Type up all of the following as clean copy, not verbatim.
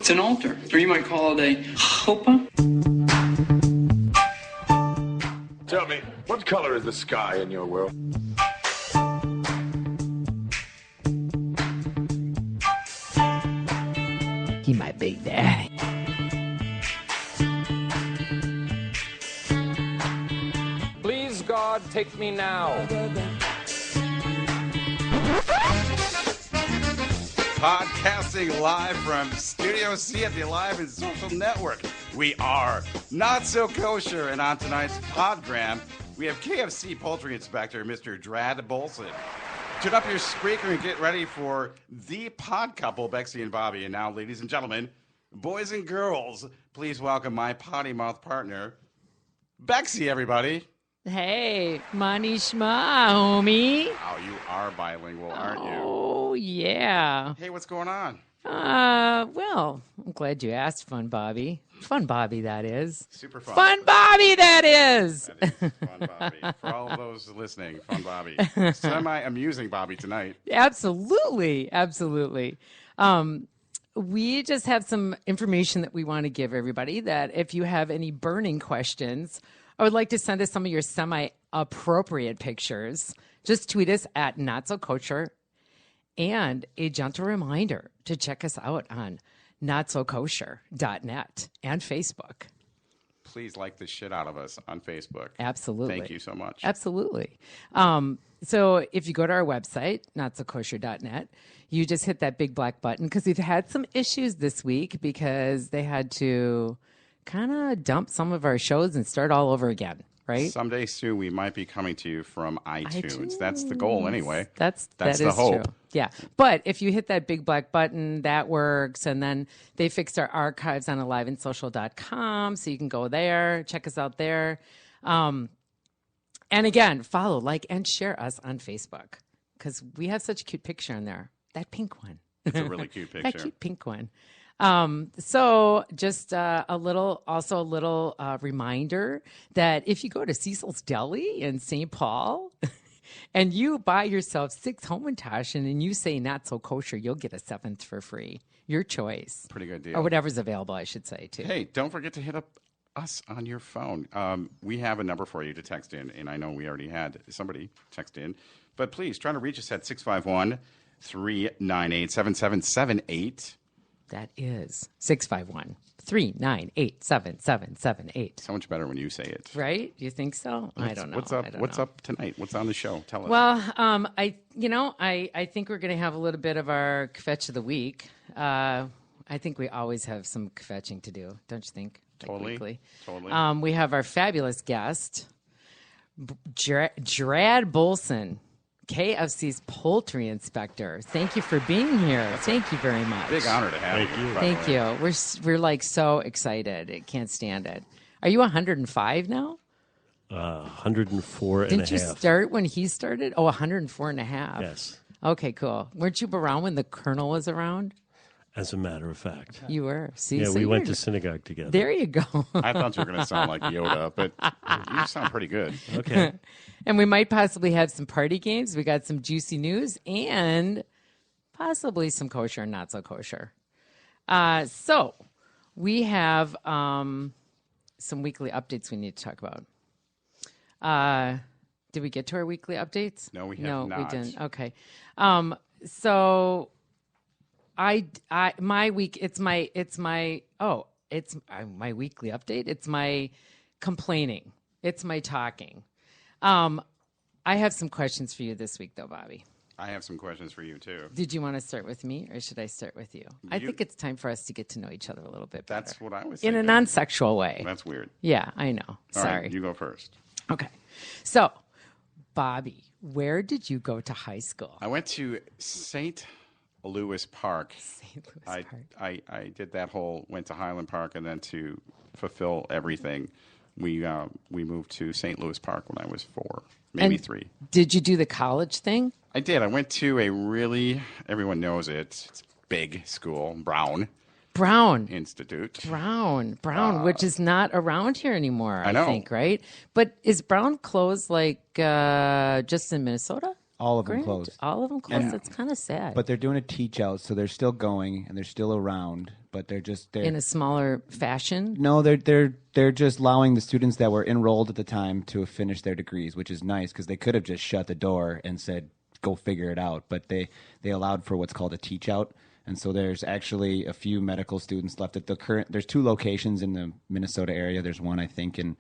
It's an altar, or you might call it a chuppah. Tell me, what color is the sky in your world? He my big daddy. Please, God, take me now. Podcasting live from Studio C at the Alive and Social Network. We are Not So Kosher, and on tonight's PODgram, we have KFC Poultry Inspector, Mr. Jrad Bolson. Turn up your Spreaker and get ready for the pod couple, Bexy and Bobby. And now, ladies and gentlemen, boys and girls, please welcome my potty mouth partner, Bexy, everybody. Hey, Mani Shma, homie. Oh, you are bilingual, aren't you? Oh, yeah. Hey, what's going on? Well, I'm glad you asked, Fun Bobby. Fun Bobby, that is. Super fun. Fun Bobby, that is. That is Fun Bobby. For all of those listening, Fun Bobby. Semi-amusing Bobby tonight. Absolutely. Absolutely. We just have some information that we want to give everybody, that if you have any burning questions or would like to send us some of your semi-appropriate pictures, just tweet us at Not So Kosher. And a gentle reminder to check us out on notsokosher.net and Facebook. Please like the shit out of us on Facebook. Absolutely. Thank you so much. Absolutely. So if you go to our website, notsokosher.net, you just hit that big black button, because we've had some issues this week because they had to kind of dump some of our shows and start all over again. Right? Someday soon we might be coming to you from iTunes. That's the goal anyway. That the is hope. True. Yeah. But if you hit that big black button, that works. And then they fixed our archives on aliveandsocial.com, so you can go there, check us out there. And again, follow, like, and share us on Facebook, because we have such a cute picture in there. That pink one. It's a really cute picture. That cute pink one. So just a little reminder that if you go to Cecil's Deli in St. Paul and you buy yourself 6 Hamantaschen and you say Not So Kosher, you'll get a 7th for free. Your choice. Pretty good deal. Or whatever's available, I should say, too. Hey, don't forget to hit up us on your phone. We have a number for you to text in, and I know we already had somebody text in, but please try to reach us at 651-398-7778. That is 651-398-7778. So much better when you say it. Right? You think so? I don't know. What's up tonight? What's on the show? Tell us. Well, I think we're going to have a little bit of our kvetch of the week. I think we always have some kvetching to do, don't you think? Totally. We have our fabulous guest, Jrad Bolson, KFC's poultry inspector. Thank you for being here. Thank you very much. Big honor to have you. Thank you. We're like so excited. I can't stand it. Are you 105 now? 104 and a half. Didn't you start when he started? Oh, 104 and a half. Yes. Okay, cool. Weren't you around when the Colonel was around? As a matter of fact. You were. See, yeah, so we went to synagogue together. There you go. I thought you were going to sound like Yoda, but you sound pretty good. Okay. And we might possibly have some party games. We got some juicy news and possibly some kosher and not so kosher. So we have some weekly updates we need to talk about. Did we get to our weekly updates? No, we have not. No, we didn't. Okay. So my weekly update. It's my complaining. It's my talking. I have some questions for you this week, though, Bobby. I have some questions for you, too. Did you want to start with me, or should I start with you? I think it's time for us to get to know each other a little bit better. That's what I was in thinking. a non-sexual way. That's weird. Yeah, I know. All Sorry. right, you go first. Okay. So, Bobby, where did you go to high school? I went to St. Louis Park. St. Louis Park. I did that went to Highland Park, and then to fulfill everything, we moved to St. Louis Park when I was 4, maybe 3. Did you do the college thing? I did. I went to a really, everyone knows it, it's big school, Brown Institute. Brown, which is not around here anymore, I know. think, right? But is Brown closed like just in Minnesota? All of them Great. closed. All of them closed. That's kind of sad. But they're doing a teach out, so they're still going and they're still around. But they're in a smaller fashion. No, they're just allowing the students that were enrolled at the time to finish their degrees, which is nice because they could have just shut the door and said, "Go figure it out." But they allowed for what's called a teach out. And so there's actually a few medical students left at the current. There's 2 locations in the Minnesota area. There's one, I think, in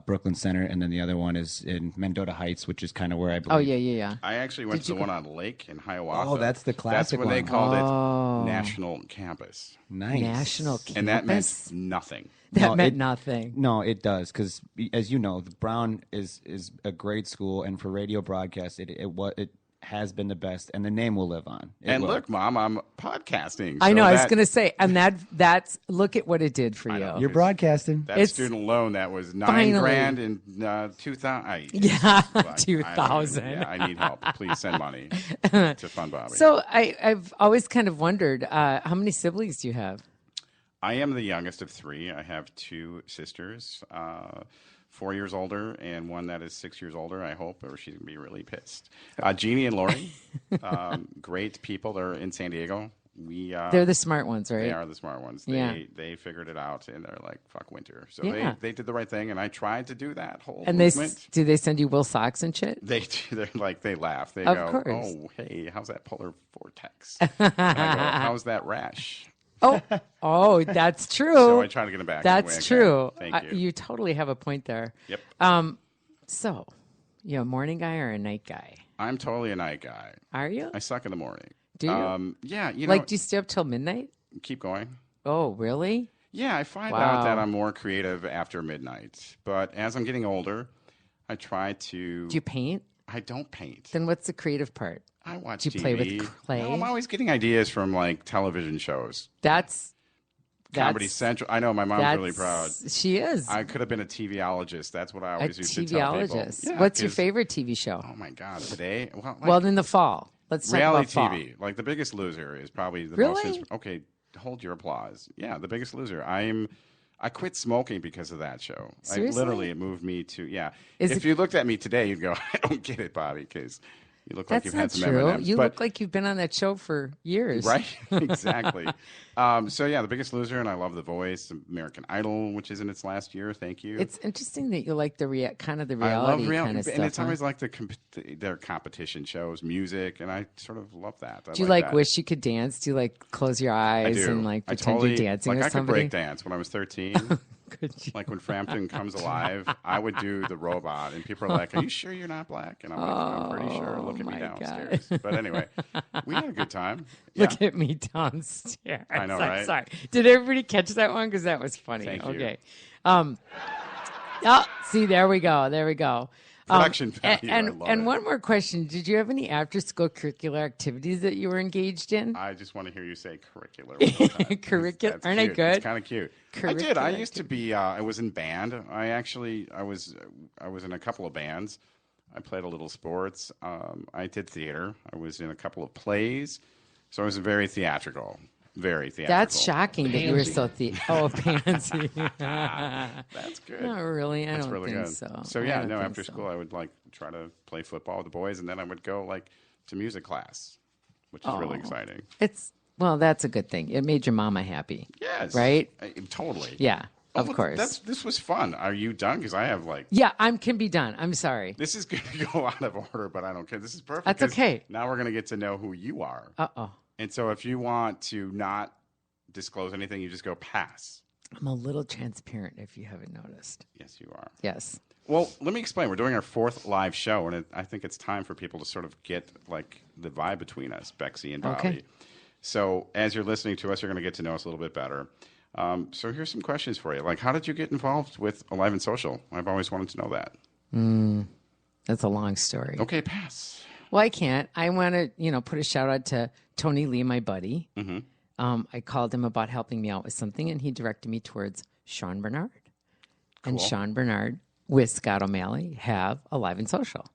Brooklyn Center, and then the other one is in Mendota Heights, which is kind of where I believe. Oh, yeah. I actually went to the one on Lake in Hiawatha. Oh, that's the classic That's when they one. called it National Campus. Nice. National campus. And that meant nothing. That meant nothing. No, it does, because as you know, the Brown is a great school, and for radio broadcast, it has been the best, and the name will live on. It will. Look, Mom, I'm podcasting. I so know. I was that- going to say, and that's look at what it did for I you. know. You're broadcasting. That It's- student loan that was Finally. $9,000 in 2000. Yeah, But 2000. I need help. Please send money to Fund Bobby. So I've always kind of wondered, how many siblings do you have? I am the youngest of 3. I have 2 sisters, 4 years older, and one that is 6 years older, I hope, or she's going to be really pissed. Jeannie and Lori, great people. They're in San Diego. They're the smart ones, right? They are the smart ones. They figured it out, and they're like, fuck winter. So they did the right thing, and I tried to do that whole And movement. do they send you wool socks and shit? They're like, they laugh. They Of go, course. "Oh, hey, how's that polar vortex?" And I go, "How's that rash?" Oh, that's true. So I try to get them back. That's true. Thank you. You totally have a point there. Yep. So, you a morning guy or a night guy? I'm totally a night guy. Are you? I suck in the morning. Do you? Yeah, you know. Like, do you stay up till midnight? Keep going. Oh, really? Yeah, I find Wow. out that I'm more creative after midnight. But as I'm getting older, I try to. Do you paint? I don't paint. Then what's the creative part? I watch Do you TV. play with clay? No, I'm always getting ideas from like television shows. That's Comedy Central. I know my mom's really proud. She is. I could have been a TVologist. That's what I A always used to tell people. TVologist. Yeah, What's your 'cause- favorite TV show? Oh my God! Today, Well, in the fall. Let's talk reality about fall. TV. Like The Biggest Loser is probably the Really? most. Okay, hold your applause. Yeah, The Biggest Loser. I quit smoking because of that show. Seriously? Literally, it moved me to Is If it- you looked at me today, you'd go, "I don't get it, Bobby," because you look like That's you've not had some true. M&Ms. You but, look like you've been on that show for years. right, exactly. So yeah, The Biggest Loser, and I love The Voice, American Idol, which is in its last year. Thank you. It's interesting that you like the kind of the I reality love reality, kind of stuff. and it's huh? always like their competition shows, music, and I sort of love that. I Do you like that. wish you could dance? Do you like close your I eyes do. and like I pretend totally, you're dancing like with I somebody? could break dance when I was 13. Could you? Like when Frampton comes alive, I would do the robot, and people are like, "Are you sure you're not black?" And I'm like, "I'm pretty sure. Look at me my downstairs." But anyway, we had a good time. Look at me downstairs. I know, I'm right? Sorry. Did everybody catch that one? Because that was funny. Thank you. Okay. See, there we go. There we go. Production value. I love and it. one more question. Did you have any after-school curricular activities that you were engaged in? I just want to hear you say curricular. one more time. Curricular. That's Aren't I cute. good? It's kind of cute. I did. I Curricular used to be. I was in band. I was in a couple of bands. I played a little sports. I did theater. I was in a couple of plays. So I was very theatrical. Very theatrical. That's shocking that you were so pansy. That's good. Not really. I That's don't really think good. so. So I yeah, don't no. think After so. school, I would like try to play football with the boys, and then I would go like to music class, which is really exciting. Well, that's a good thing. It made your mama happy. Yes. Right? Totally. Yeah, of look, course. This was fun. Are you done? Because I have like. Yeah, can be done. I'm sorry. This is going to go out of order, but I don't care. This is perfect. That's 'cause okay. Now we're going to get to know who you are. Uh-oh. And so if you want to not disclose anything, you just go pass. I'm a little transparent if you haven't noticed. Yes, you are. Yes. Well, let me explain. We're doing our 4th live show, and I think it's time for people to sort of get like the vibe between us, Bexy and Bobby. Okay. So as you're listening to us, you're going to get to know us a little bit better. So here's some questions for you. Like, how did you get involved with Alive and Social? I've always wanted to know that. That's a long story. Okay, pass. Well, I can't. I want to, put a shout out to Tony Lee, my buddy. Mm-hmm. I called him about helping me out with something, and he directed me towards Sean Bernard. Cool. And Sean Bernard with Scott O'Malley have Alive and Social.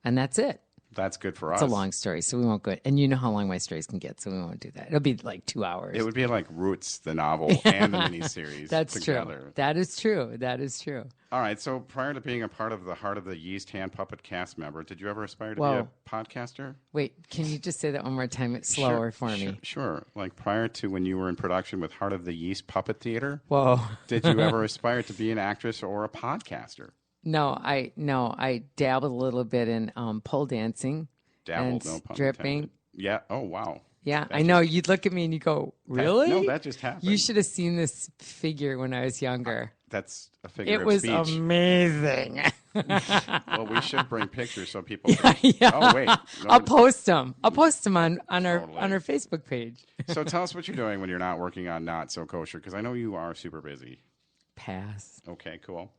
And that's it. That's good for us. It's a long story, so we won't go. And you know how long my stories can get, so we won't do that. It'll be like 2 hours. It would be like Roots, the novel, and the miniseries. That's together. true. That is true. That is true. All right. So prior to being a part of the Heart of the Yeast Hand Puppet cast member, did you ever aspire to be a podcaster? Wait, can you just say that one more time? It's slower for me. Sure. Like prior to when you were in production with Heart of the Yeast Puppet Theater, Whoa. did you ever aspire to be an actress or a podcaster? No, I dabbled a little bit in pole dancing. Dabbled, and no pun stripping. intended. Yeah. Oh, wow. Yeah, I know. You'd look at me and you go, "Really?" No, that just happened. You should have seen this figure when I was younger. That's a figure It of was speech. amazing. Well, we should bring pictures so people can... Yeah. Oh, wait. No, I'll post them. I'll post them on our Totally. on our Facebook page. So tell us what you're doing when you're not working on Not So Kosher, because I know you are super busy. Pass. Okay, cool.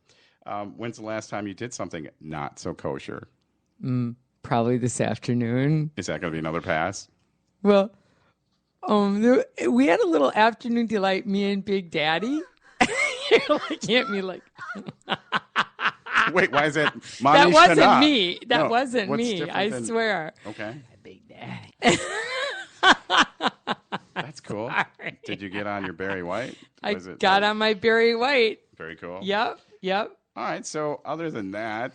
When's the last time you did something not so kosher? Probably this afternoon. Is that going to be another pass? Well, we had a little afternoon delight, me and Big Daddy. You're looking at me like Wait, why is it? that Manish wasn't Tana? me. That No, wasn't what's me. different I than- swear. Okay, Big Daddy. that's cool. Sorry. Did you get on your Barry White? I Was it got on my Barry White. Very cool. Yep. All right. So, other than that,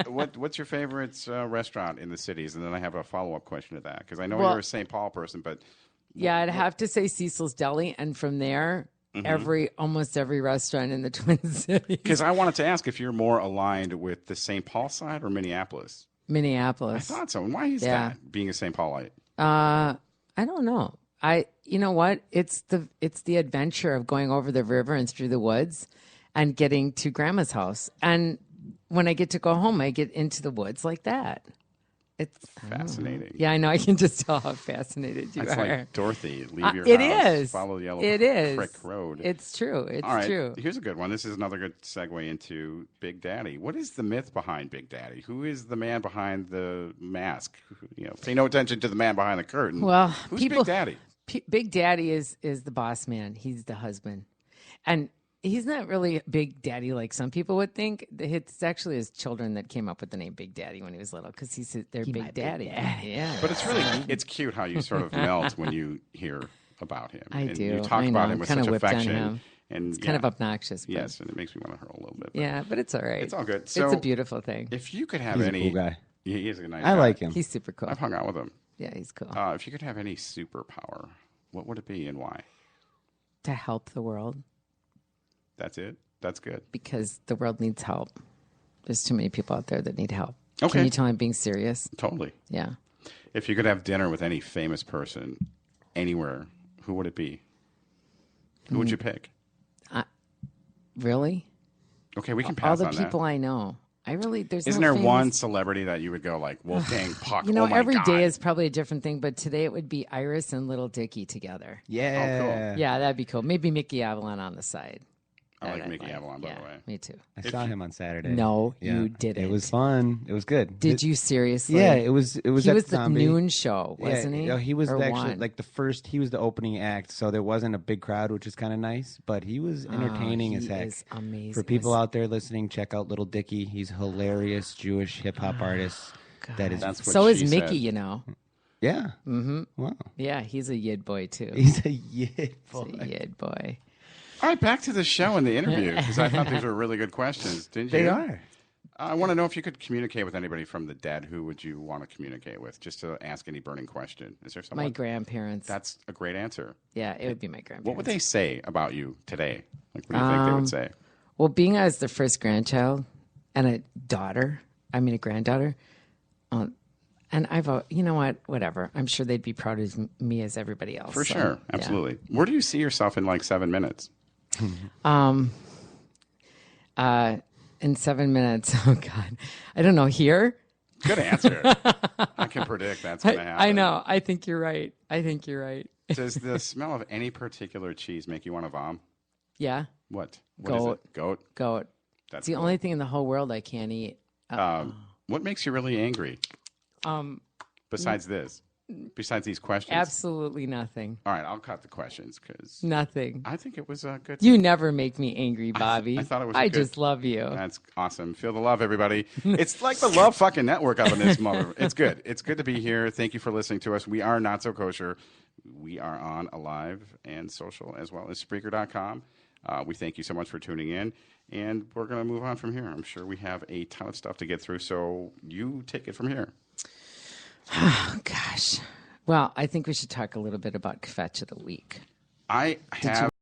what's your favorite restaurant in the cities? And then I have a follow-up question to that because I know Well- you're a St. Paul person, but Yeah, I'd have to say Cecil's Deli, and from there, almost every restaurant in the Twin Cities. because I wanted to ask if you're more aligned with the St. Paul side or Minneapolis. I Minneapolis. thought so. And why is Yeah. that? Being a St. Paulite. I don't know. You know what? It's the adventure of going over the river and through the woods and getting to Grandma's house. And when I get to go home, I get into the woods like that. It's Fascinating. Yeah, I know. I can just tell how fascinated you It's are. like Dorothy, leave your It house, is. follow the yellow It is. brick road. It's true. It's All right, true. here's a good one. This is another good segue into Big Daddy. What is the myth behind Big Daddy? Who is the man behind the mask? Pay no attention to the man behind the curtain. Well, who's people- Big Daddy? Big Daddy is the boss man. He's the husband, and he's not really Big Daddy like some people would think. It's actually his children that came up with the name Big Daddy when he was little because he's their Big Daddy. Yeah, But it's cute how you sort of melt when you hear about him. I and do. You talk I know. about him I'm with kinda such whipped on affection. him. And it's kind of obnoxious. But Yes, and it makes me want to hurl a little bit. But yeah, but it's all right. It's all good. It's So a beautiful thing. if you could have He's a any, cool guy. He is a nice I guy. like him. He's super cool. I've hung out with him. Yeah, he's cool. If you could have any superpower, what would it be and why? To help the world That's it. That's good. because the world needs help. There's too many people out there that need help. Okay. Can you tell I'm being serious? Totally. Yeah. If you could have dinner with any famous person anywhere, who would it be? Who would you pick? Really? Okay, we can All pass the on people I know. There's that. Isn't no there famous- one celebrity that you would go like Wolfgang Puck? You know, oh my every God. day is probably a different thing, but today it would be Iris and Little Dicky together. Yeah. Yeah, that'd be cool. Maybe Mickey Avalon on the side. I like That'd Mickey Avalon, by yeah, the way. me too. I saw him on Saturday. No, you didn't. It was fun. It was good. Did you seriously? Yeah, it was. It was. He at was the Zombie. noon show, wasn't he? Yeah, he was Or actually one? like the first. He was the opening act, so there wasn't a big crowd, which is kind of nice. But he was entertaining as he heck. is amazing. For people out there listening, check out Little Dicky. He's a hilarious Jewish hip hop artist. That is. That's what So is she Mickey, said. you know. Yeah. Mm-hmm. Wow. Yeah, he's a yid boy too. He's a yid boy. He's a yid boy. All right, back to the show and the interview because I thought these were really good questions. Didn't you? They are. I want to know if you could communicate with anybody from the dead. Who would you want to communicate with? Just to ask any burning question. Is there someone? My grandparents. That's a great answer. Yeah, it would be my grandparents. What would they say about you today? Like, what do you think they would say? Well, being I was the first grandchild and a granddaughter, and you know what? Whatever. I'm sure they'd be proud of me as everybody else. For so, sure. yeah. Absolutely. Where do you see yourself in like 7 minutes? In 7 minutes. Oh God, I don't know. Here. Good answer. I can predict that's going to happen. I know. I think you're right. Does the smell of any particular cheese make you want to vom? Yeah. What? What Goat. is it? Goat? Goat. That's It's the cool. only thing in the whole world I can't eat. What makes you really angry? Besides this? besides these questions? Absolutely nothing. All right, I'll cut the questions because Nothing. I think it was good. You never make me angry, Bobby. I thought it was. I good. just love you. That's awesome. Feel the love, everybody. It's like the love fucking network up in this mother. It's good. It's good to be here. Thank you for listening to us. We are Not So Kosher. We are on Alive and social as well as Spreaker.com. We thank you so much for tuning in. And we're going to move on from here. I'm sure we have a ton of stuff to get through. So you take it from here. Oh, gosh. Well, I think we should talk a little bit about Kvetch of the Week. I have.